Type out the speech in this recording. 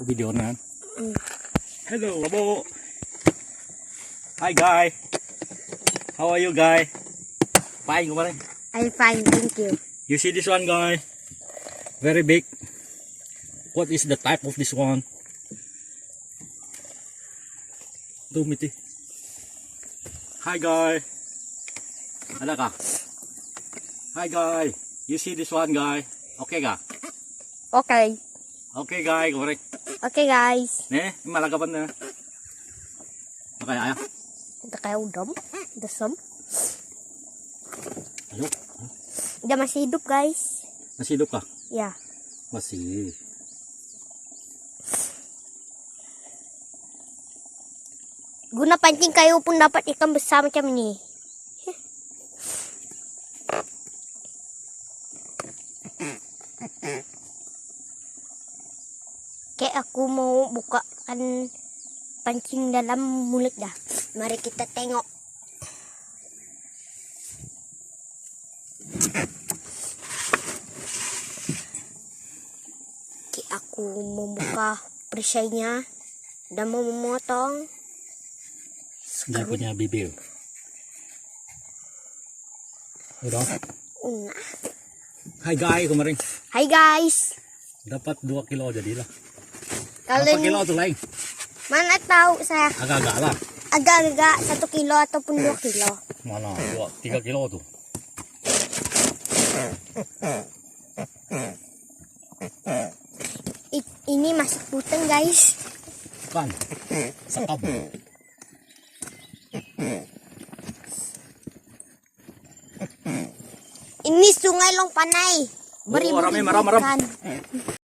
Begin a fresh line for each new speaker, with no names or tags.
Video na. Hello, Abo. Hi, guy. How are you, guy? Fine, kumare.
I'm fine, thank you.
You see this one, guy? Very big. What is the type of this one? Dumiti. Hi, guy. Ada ka? Hi, guy. You see this one, guy? Okay ka?
Okay.
Okay, guy. Kumare.
Okay, guys.
Ne, malagapan na. Okay, ayo.
Ito kayo udom. Dasam.
Ayo.
Udah masih hidup, guys.
Masih hidup kah?
Ya.
Masih.
Guna pancing kayu pun dapat ikan besar macam ini. Kayak aku mau bukakan pancing dalam mulut dah. Mari kita tengok. Kayak aku membuka perisainya dan mau memotong.
Dia punya bibir. Udah.
Una.
Hai guys, kemarin
Hai guys.
dapat 2 kilo jadilah.
Kalau
Berapa kilo tuh lain?
mana tahu saya.
Agak-agak lah.
Agak-agak 1 kilo ataupun 2 kilo.
Mana? 3 kilo tuh.
Ini masih puteng guys.
Kan? Sekap.
Ini sungai Longpanai.
Oh, rame marah-marah.
Beribu-ribu ikan.